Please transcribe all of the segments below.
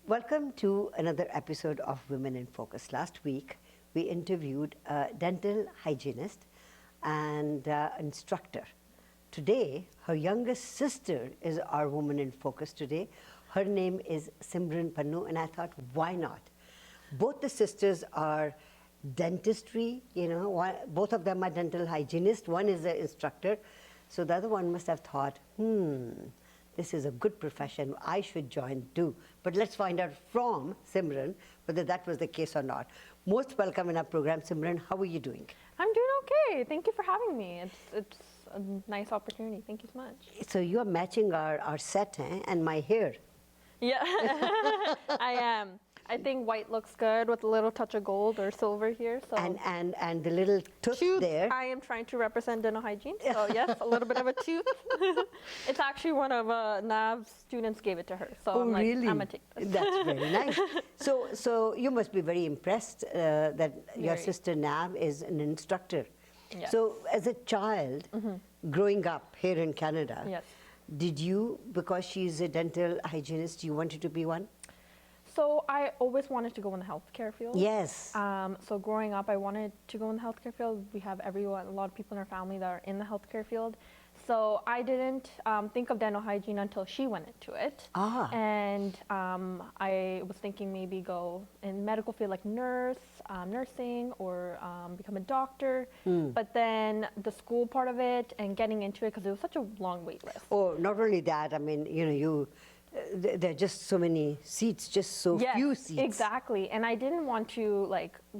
Welcome to another episode of Women in Focus. Last week, we interviewed a dental hygienist and instructor. Today, her youngest sister is our Woman in Focus today. Her name is Simran Pannu, and I thought, why not? Both the sisters are dentistry, both of them are dental hygienists. One is an instructor. So the other one must have thought, this is a good profession, I should join too. But let's find out from Simran whether that was the case or not. Most welcome in our program, Simran. How are you doing? I'm doing okay. Thank you for having me. It's a nice opportunity. Thank you so much. So you are matching our set and my hair. Yeah, I am. I think white looks good with a little touch of gold or silver here. So and the little tooth there. I am trying to represent dental hygiene. So yes, a little bit of a tooth. It's actually one of Nav's students gave it to her. So I'm like, really? I'm gonna take this. That's very nice. So you must be very impressed that your sister Nav is an instructor. Yes. So as a child, growing up here in Canada, Yes. did you, because she's a dental hygienist, you wanted to be one? So I always wanted to go in the healthcare field. Yes. So growing up, I wanted to go in the healthcare field. We have a lot of people in our family that are in the healthcare field. So I didn't think of dental hygiene until she went into it. And I was thinking maybe go in medical field like nursing or become a doctor. But then the school part of it and getting into it, because it was such a long wait list. Oh, not only that, I mean, there are just so many seats, just so few seats. Exactly. And I didn't want to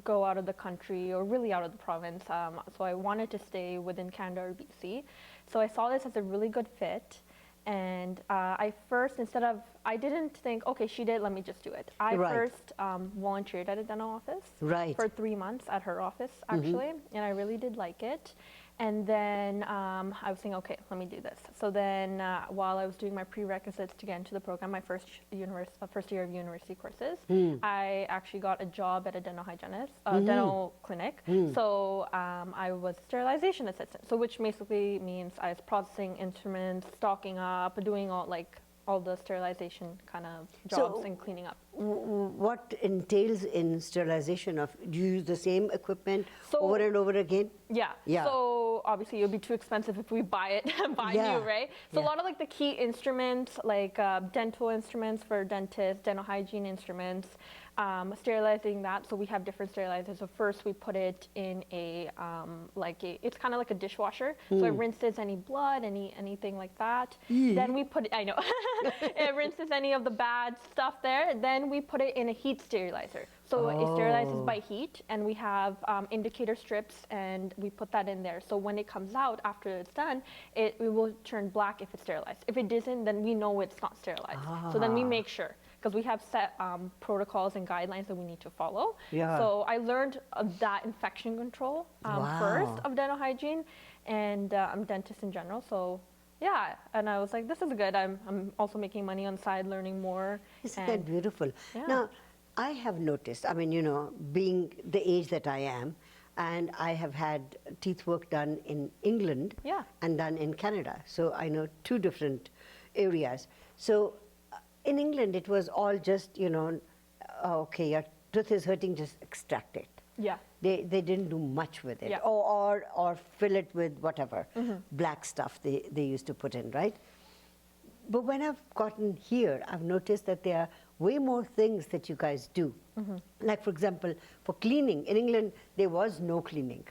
go out of the country or really out of the province. So I wanted to stay within Canada or BC. So I saw this as a really good fit. And I didn't think, okay, she did, let me just do it. I first volunteered at a dental office for 3 months at her office, actually. And I really did like it. And then I was thinking, okay, let me do this. So then while I was doing my prerequisites to get into the program, my first year of university courses, I actually got a job at a dental hygienist, dental clinic. So I was sterilization assistant, so which basically means I was processing instruments, stocking up, doing all the sterilization kind of jobs and cleaning up. What entails in sterilization of, do you use the same equipment over and over again? Yeah. So obviously it would be too expensive if we buy it new, right? So a lot of the key instruments, dental instruments for dentists, dental hygiene instruments, sterilizing that. So we have different sterilizers. So first we put it in it's kind of like a dishwasher. So it rinses any blood, anything like that. Then we put it, I know, it rinses any of the bad stuff there. Then we put it in a heat sterilizer. So it sterilizes by heat, and we have indicator strips, and we put that in there. So when it comes out after it's done, it will turn black if it's sterilized. If it isn't, then we know it's not sterilized. So then we make sure, because we have set protocols and guidelines that we need to follow. So I learned that infection control first of dental hygiene, and I'm a dentist in general. So yeah, and I was like, this is good. I'm also making money on the side, learning more. Isn't that beautiful? Yeah. Now, I have noticed, I mean, being the age that I am, and I have had teeth work done in England and done in Canada. So I know two different areas. So in England, it was all just, okay, your tooth is hurting, just extract it. Yeah. They didn't do much with it, or fill it with whatever black stuff they used to put in, right? But when I've gotten here, I've noticed that there are way more things that you guys do. Like, for example, for cleaning, in England, there was no cleaning.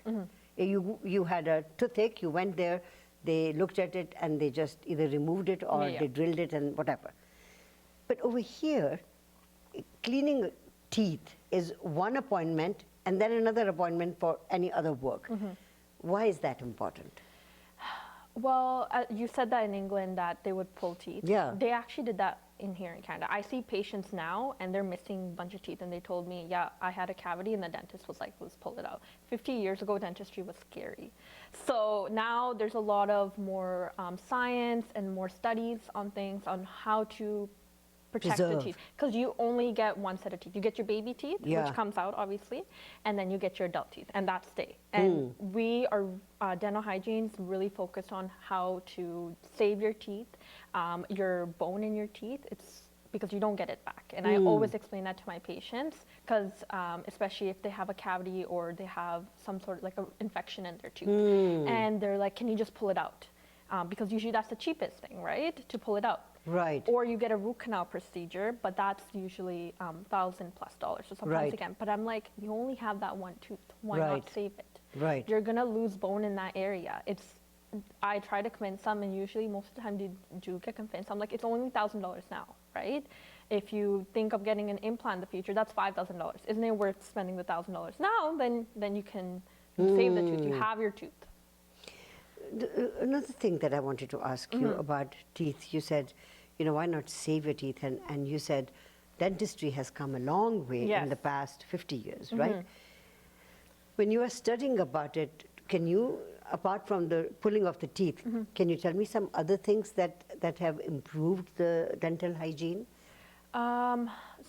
You had a toothache, you went there, they looked at it, and they just either removed it or they drilled it and whatever. But over here, cleaning teeth is one appointment and then another appointment for any other work. Why is that important? Well, you said that in England that they would pull teeth. Yeah. They actually did that in here in Canada. I see patients now and they're missing a bunch of teeth, and they told me, yeah, I had a cavity, and the dentist was like, let's pull it out. 50 years ago, dentistry was scary. So now there's a lot of more science and more studies on things on how to protect the teeth, because you only get one set of teeth. You get your baby teeth, which comes out obviously, and then you get your adult teeth, and that stay. And we are dental hygiene is really focused on how to save your teeth, your bone in your teeth. It's because you don't get it back. And I always explain that to my patients, because especially if they have a cavity or they have some sort of like an infection in their tooth, and they're like, can you just pull it out? Because usually that's the cheapest thing, right? To pull it out. Right. Or you get a root canal procedure, but that's usually $1,000+. So sometimes Right. again, but I'm like, you only have that one tooth. Why Right. not save it? Right. You're gonna lose bone in that area. I try to convince them, and usually most of the time they do get convinced. I'm like, it's only $1,000 now, right? If you think of getting an implant in the future, that's $5,000. Isn't it worth spending the $1,000 now? Then you can save the tooth. You have your tooth. Another thing that I wanted to ask you about teeth, you said, you know, why not save your teeth? And you said dentistry has come a long way in the past 50 years, right? When you are studying about it, can you, apart from the pulling of the teeth, can you tell me some other things that have improved the dental hygiene?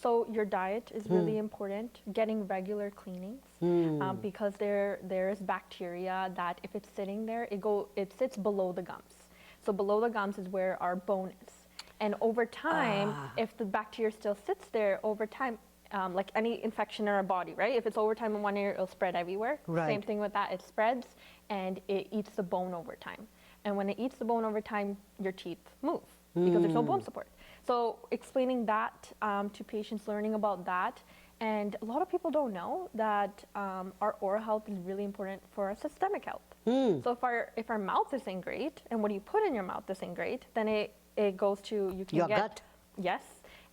So your diet is really important. Getting regular cleanings, because there is bacteria that if it's sitting there, it sits below the gums. So below the gums is where our bone is. And over time, if the bacteria still sits there, over time, like any infection in our body, right? If it's over time in one area, it'll spread everywhere. Right. Same thing with that, it spreads and it eats the bone over time. And when it eats the bone over time, your teeth move because there's no bone support. So explaining that to patients, learning about that, and a lot of people don't know that our oral health is really important for our systemic health. So if our mouth isn't great, and what you put in your mouth isn't great, then it goes to, you can Your get gut. Yes,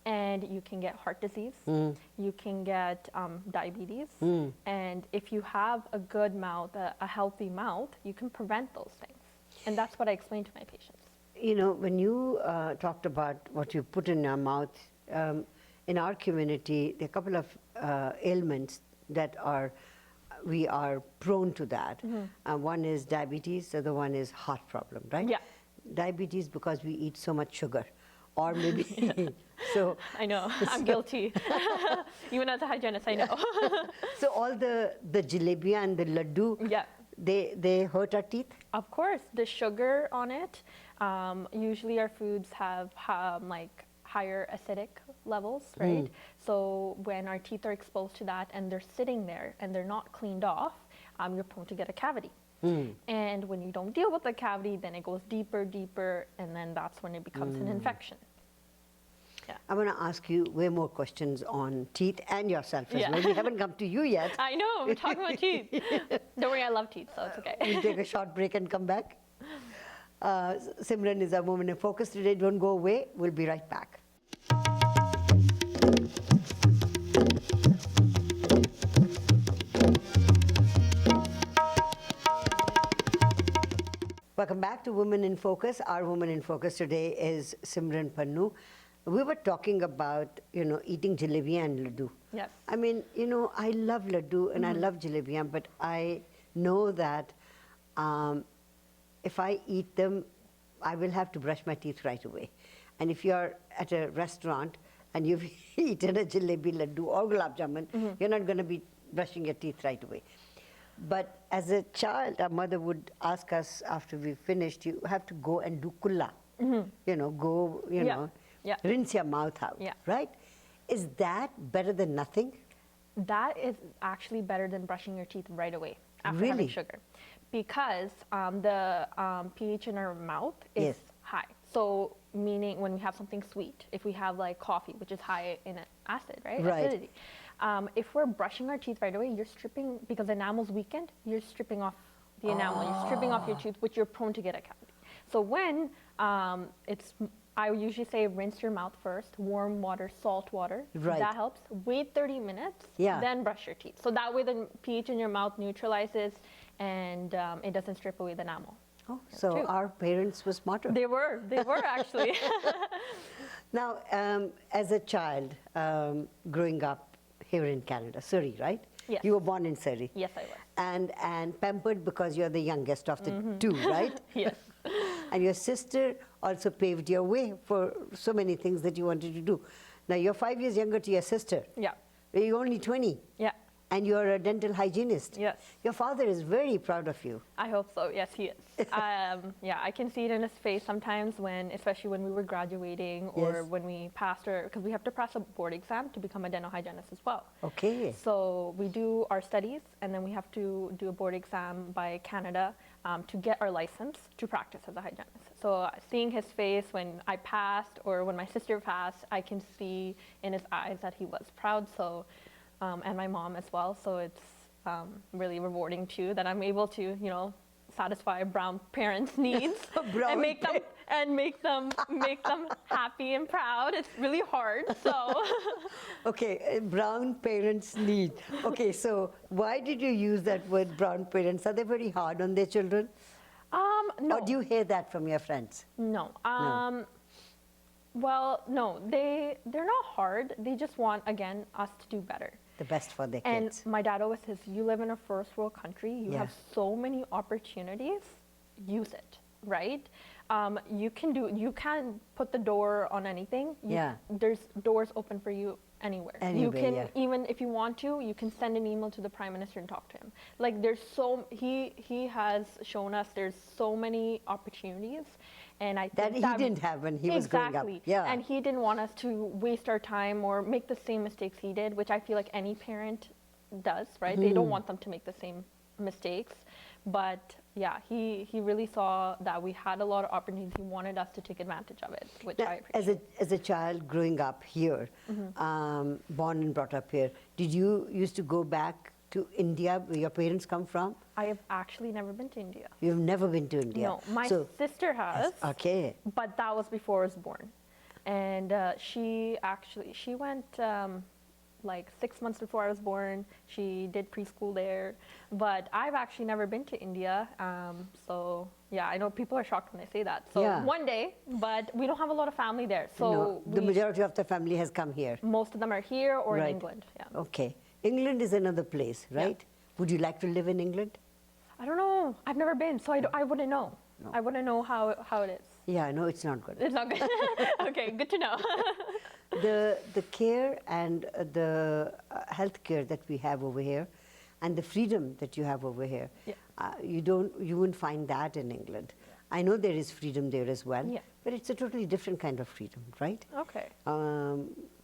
and you can get heart disease, you can get diabetes, and if you have a good mouth, a healthy mouth, you can prevent those things. And that's what I explain to my patients. You know, when you talked about what you put in your mouth, in our community, there are a couple of ailments that we are prone to that. One is diabetes, the other one is heart problem, right? Yeah. Diabetes because we eat so much sugar, or maybe so. I know, I'm guilty. Even as a hygienist, I know. So all the jalebi and the laddu, Yeah. they hurt our teeth? Of course, the sugar on it, usually our foods have like higher acidic levels, right? So when our teeth are exposed to that and they're sitting there and they're not cleaned off, you're prone to get a cavity. And when you don't deal with the cavity, then it goes deeper, deeper, and then that's when it becomes an infection. Yeah. I want to ask you way more questions on teeth and yourself as well. We haven't come to you yet. I know, we're talking about teeth. Don't worry, I love teeth, so it's okay. We'll take a short break and come back. Simran is our Woman in Focus today. Don't go away. We'll be right back. Welcome back to Women in Focus. Our Woman in Focus today is Simran Pannu. We were talking about, you know, eating jalebi and laddu. Yes. I mean, you know, I love laddu and I love jalebi, but I know that if I eat them, I will have to brush my teeth right away. And if you're at a restaurant and you've eaten a jalebi, laddu or gulab jamun, you're not going to be brushing your teeth right away. But as a child, our mother would ask us after we finished, you have to go and do kulla. You know, go, you know, rinse your mouth out, right? Is that better than nothing? That is actually better than brushing your teeth right away after Really? having sugar. Because the pH in our mouth is high. So meaning when we have something sweet, if we have like coffee, which is high in acid, right? Right. Acidity. If we're brushing our teeth right away, you're stripping, because the enamel's weakened, you're stripping off the enamel, you're stripping off your tooth, which you're prone to get a cavity. So when I usually say rinse your mouth first, warm water, salt water. Right. That helps. Wait 30 minutes, then brush your teeth. So that way the pH in your mouth neutralizes and it doesn't strip away the enamel. Oh, so our parents were smarter. They were actually. Now, as a child, growing up here in Canada, Surrey, right? Yes. You were born in Surrey. Yes, I was. And pampered because you're the youngest of the two, right? Yes. And your sister also paved your way for so many things that you wanted to do. Now, you're 5 years younger to your sister. Yeah. You're only 20. Yeah. And you're a dental hygienist. Yes. Your father is very proud of you. I hope so. Yes, he is. Yeah, I can see it in his face sometimes when, especially when we were graduating or Yes. when we passed our, because we have to pass a board exam to become a dental hygienist as well. Okay. So we do our studies and then we have to do a board exam by Canada to get our license to practice as a hygienist. So seeing his face when I passed or when my sister passed, I can see in his eyes that he was proud. So, and my mom as well. So it's really rewarding too that I'm able to, you know, satisfy brown parents' needs Brown and make them happy and proud. It's really hard. So Okay, brown parents need. Okay, so why did you use that word brown parents? Are they very hard on their children? no. Or do you hear that from your friends? No. Well, no, they're not hard. They just want, again, us to do better. The best for their And kids. my dad always says, you live in a first world country. You Yeah. have so many opportunities. Use it, right? You can put the door on anything. Yeah. There's doors open for you anywhere. You Anywhere, can, yeah. even if you want to, you can send an email to the Prime Minister and talk to him. Like he has shown us there's so many opportunities. And I That think he didn't have when he was growing up. Exactly. Yeah. And he didn't want us to waste our time or make the same mistakes he did, which I feel like any parent does, right? They don't want them to make the same mistakes. But yeah, he really saw that we had a lot of opportunities. He wanted us to take advantage of it, which Now, I appreciate. as a child growing up here, born and brought up here, did you used to go back to India, where your parents come from? I have actually never been to India. You've never been to India. No, my So- sister has. Okay. But that was before I was born. And she went like 6 months before I was born. She did preschool there. But I've actually never been to India. So yeah, I know people are shocked when I say that. So Yeah. one day, but we don't have a lot of family there. So No, the majority of the family has come here. most of them are here or Right. in England. Yeah. Okay. England is another place, Yeah. right? Would you like to live in England? I don't know. I've never been, so I wouldn't know. No. I wouldn't know how it is. Yeah, no, it's not good. It's not good. Okay, good to know. The care and the health care that we have over here and the freedom that you have over here, Yeah. you wouldn't find that in England. I know there is freedom there as well, Yeah. but it's a totally different kind of freedom, right? Okay.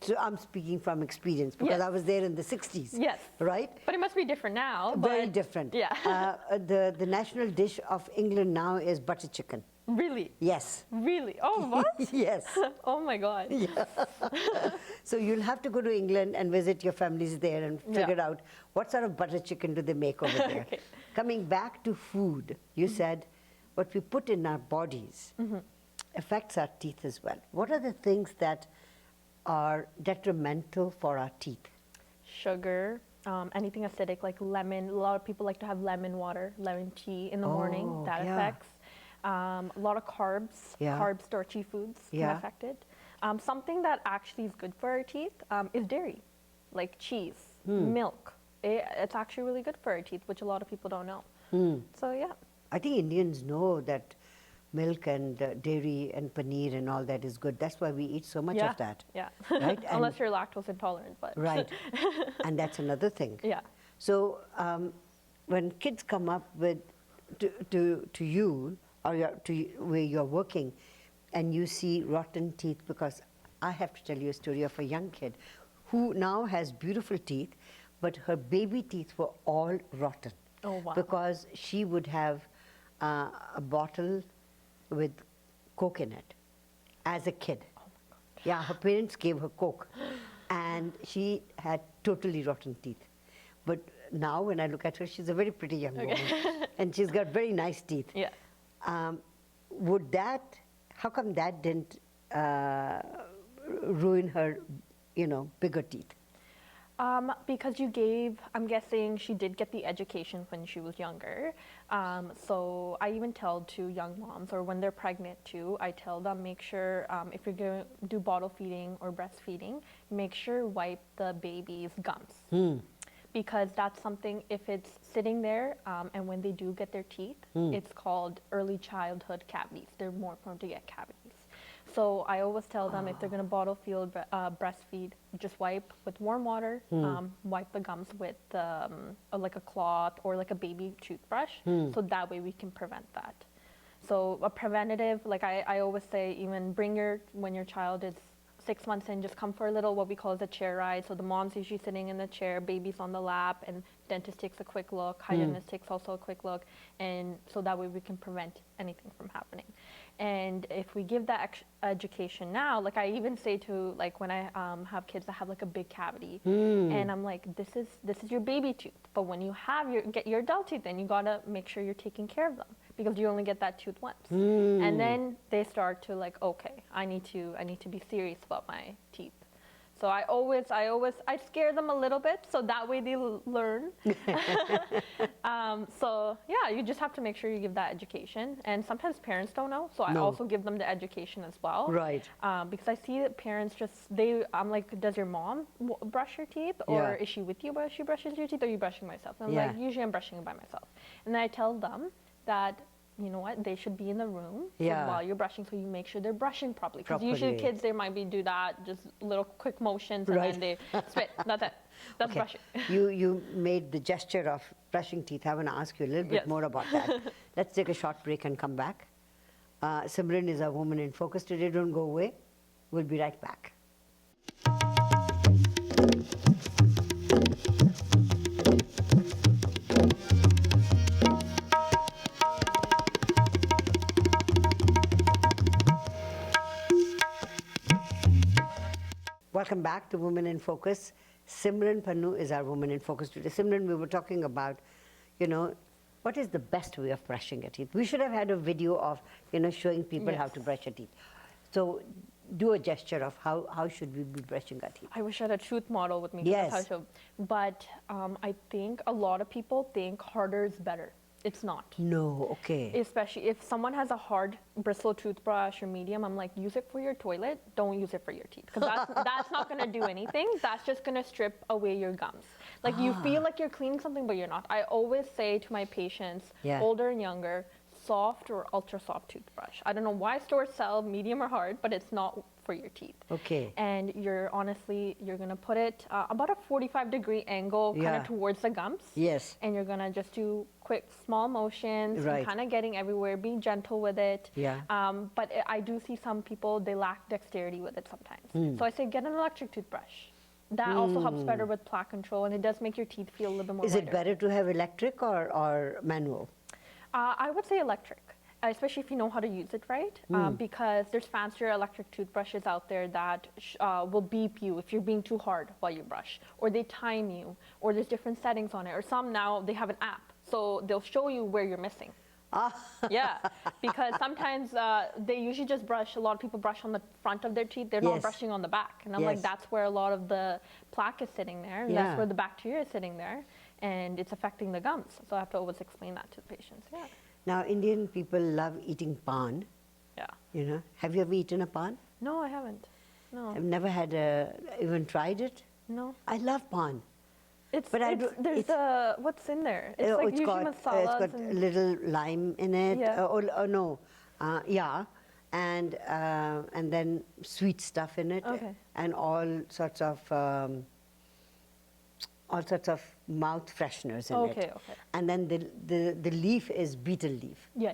So I'm speaking from experience because Yes. I was there in the 60s, Yes. right? But it must be different now. Very but- different. Yeah. The national dish of England now is butter chicken. Really? Yes. Really? Oh, what? Yes. Oh my God. So you'll have to go to England and visit your families there and Yeah. figure out what sort of butter chicken do they make over there. Okay. Coming back to food, you said what we put in our bodies affects our teeth as well. What are the things that are detrimental for our teeth? Sugar, anything acidic like lemon. A lot of people like to have lemon water, lemon tea in the morning. Oh, That yeah. affects. A lot of carbs, Yeah. carb starchy foods can Yeah. affect it. Something that actually is good for our teeth is dairy, like cheese, milk. It's actually really good for our teeth, which a lot of people don't know. So yeah. I think Indians know that milk and dairy and paneer and all that is good. That's why we eat so much Yeah. of that. Yeah. Right? Unless you're lactose intolerant, but Right. And that's another thing. yeah. So when kids come up with to you or where you're working and you see rotten teeth, because I have to tell you a story of a young kid who now has beautiful teeth, but her baby teeth were all rotten. Oh, wow. Because she would have a bottle with Coke in it as a kid. Oh my God. Yeah, her parents gave her Coke and she had totally rotten teeth. But now when I look at her, she's a very pretty young woman and she's got very nice teeth. Yeah. How come that didn't ruin her, bigger teeth? Because I'm guessing she did get the education when she was younger. So I even tell to young moms, or when they're pregnant too, I tell them make sure if you're going to do bottle feeding or breastfeeding, make sure wipe the baby's gums. Because that's something, if it's sitting there and when they do get their teeth, it's called early childhood cavities. They're more prone to get cavities. So I always tell them if they're going to bottle feed, breastfeed, just wipe with warm water, wipe the gums with like a cloth or like a baby toothbrush, so that way we can prevent that. So a preventative, like I always say, even when your child is 6 months in, just come for a little, what we call the chair ride. So the mom's usually sitting in the chair, baby's on the lap, and dentist takes a quick look, hygienist takes also a quick look, and so that way we can prevent anything from happening. And if we give that education now, like I even say to, like when I have kids that have like a big cavity, and I'm like, this is your baby tooth, but when you get your adult teeth, then you gotta make sure you're taking care of them, because you only get that tooth once. And then they start to like, okay, I need to be serious about my teeth. So I scare them a little bit, so that way they learn. So yeah, you just have to make sure you give that education. And sometimes parents don't know, so I also give them the education as well. Right. Because I see that parents I'm like, does your mom brush your teeth? Or is she with you while she brushes your teeth? Or are you brushing myself? And I'm like, usually I'm brushing it by myself. And then I tell them that, you know what, they should be in the room while you're brushing, so you make sure they're brushing properly. Because usually kids, they might do that, just little quick motions, and then they spit. That's it. That's brushing. You made the gesture of brushing teeth. I want to ask you a little bit more about that. Let's take a short break and come back. Simran is our Woman in Focus today. Don't go away. We'll be right back. Welcome back to Women in Focus. Simran Pannu is our Woman in Focus today. Simran, we were talking about, what is the best way of brushing your teeth? We should have had a video of, showing people how to brush your teeth. So do a gesture of how should we be brushing our teeth. I wish I had a truth model with me. Yes. But I think a lot of people think harder is better. It's not. No, okay. Especially if someone has a hard bristle toothbrush or medium, I'm like, use it for your toilet, don't use it for your teeth. Because that's not going to do anything. That's just going to strip away your gums. Like you feel like you're cleaning something, but you're not. I always say to my patients, older and younger, soft or ultra soft toothbrush. I don't know why stores sell medium or hard, but it's not for your teeth. Okay. And you're going to put it about a 45-degree angle kind of towards the gums. Yes. And you're going to just do quick, small motions, Right. kind of getting everywhere, be gentle with it. Yeah. But I do see some people, they lack dexterity with it sometimes. So I say get an electric toothbrush. That also helps better with plaque control, and it does make your teeth feel a little bit more Is lighter. it better to have electric or manual? I would say electric, especially if you know how to use it right, because there's fancier electric toothbrushes out there that will beep you if you're being too hard while you brush, or they time you, or there's different settings on it, or some now they have an app, so they'll show you where you're missing. Yeah, because sometimes they usually just brush, a lot of people brush on the front of their teeth, they're not brushing on the back. And I'm like, that's where a lot of the plaque is sitting there, and that's where the bacteria is sitting there, and it's affecting the gums. So I have to always explain that to the patients, Now, Indian people love eating pan. Yeah. Have you ever eaten a pan? No, I haven't. No. I've never even tried it. No. I love pan. What's in there? It's like usually masalas. It's got a little lime in it. And then sweet stuff in it. Okay. And all sorts of mouth fresheners in it. Okay. And then the leaf is betel leaf. Yeah.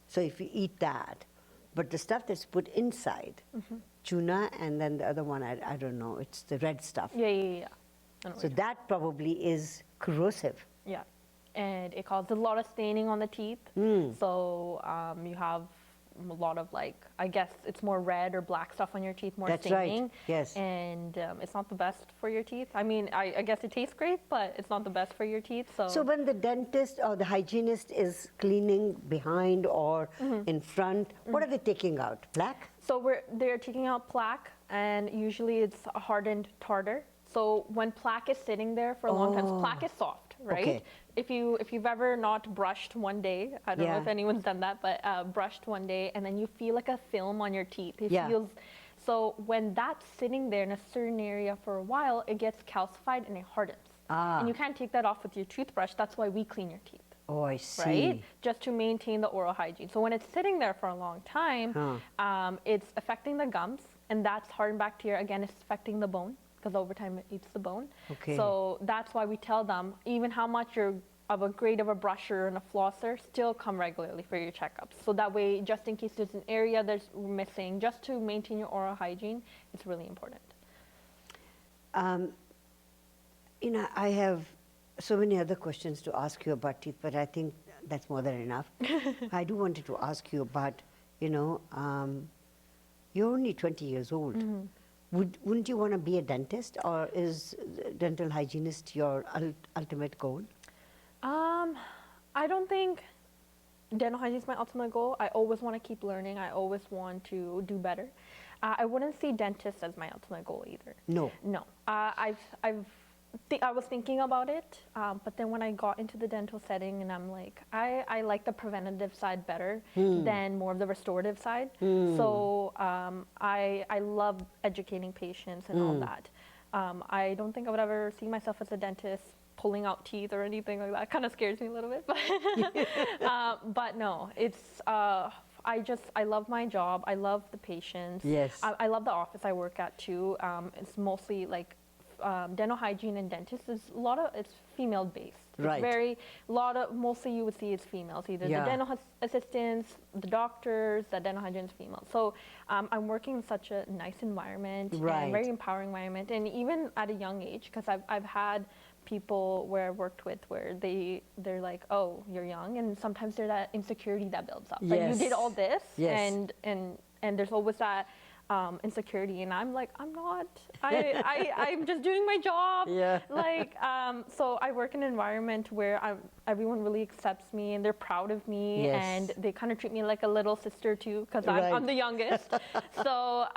So if you eat that, but the stuff that's put inside, tuna, and then the other one, I don't know, it's the red stuff. Yeah. So that probably is corrosive. Yeah, and it causes a lot of staining on the teeth. So you have a lot of I guess it's more red or black stuff on your teeth, more staining. Right, yes. And it's not the best for your teeth. I mean, I guess it tastes great, but it's not the best for your teeth. So when the dentist or the hygienist is cleaning behind or in front, what are they taking out? Plaque? So they're taking out plaque, and usually it's a hardened tartar. So when plaque is sitting there for a long time, plaque is soft, right? Okay. If you've ever not brushed one day, I don't know if anyone's done that, but brushed one day, and then you feel like a film on your teeth. It feels, so when that's sitting there in a certain area for a while, it gets calcified and it hardens. And you can't take that off with your toothbrush. That's why we clean your teeth. Oh, I see. right? Just to maintain the oral hygiene. So when it's sitting there for a long time, it's affecting the gums, and that's hardened bacteria. Again, it's affecting the bone because over time it eats the bone. Okay. So that's why we tell them, even how much you're of a grade of a brusher and a flosser, still come regularly for your checkups. So that way, just in case there's an area that's missing, just to maintain your oral hygiene, it's really important. You know, I have so many other questions to ask you about teeth, but I think that's more than enough. I do wanted to ask you about, you know, you're only 20 years old. Wouldn't you want to be a dentist, or is dental hygienist your ultimate goal? I don't think dental hygiene is my ultimate goal. I always want to keep learning. I always want to do better. I wouldn't see dentist as my ultimate goal either. No. No. I was thinking about it, but then when I got into the dental setting, and I'm like, I like the preventative side better than more of the restorative side. So I love educating patients and all that. I don't think I would ever see myself as a dentist pulling out teeth or anything like that. Kind of scares me a little bit, but no, it's I love my job. I love the patients. Yes. I love the office I work at too. It's mostly like dental hygiene and dentists is it's female based. Right. It's mostly you would see it's females, either Yeah. the dental assistants, the doctors, the dental hygienists, females. So I'm working in such a nice environment, Right. and very empowering environment, and even at a young age, because I've had people where I've worked with where they're like, oh, you're young, and sometimes there's that insecurity that builds up. Like, you did all this, Yes. and there's always that insecurity, and I'm like, I'm not. I'm just doing my job. Yeah. Like, so I work in an environment where everyone really accepts me, and they're proud of me, Yes. and they kind of treat me like a little sister too, because Right. I'm the youngest. So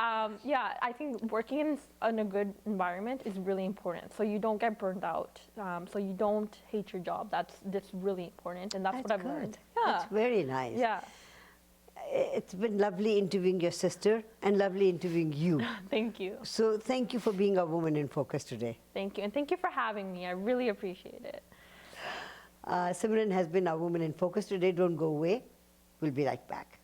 yeah, I think working in a good environment is really important. So you don't get burned out. So you don't hate your job. That's really important, and that's what I've learned. Yeah. That's very nice. Yeah. It's been lovely interviewing your sister and lovely interviewing you. Thank you. So thank you for being a woman in focus today. Thank you. And thank you for having me. I really appreciate it. Simran has been our woman in focus today. Don't go away. We'll be right back.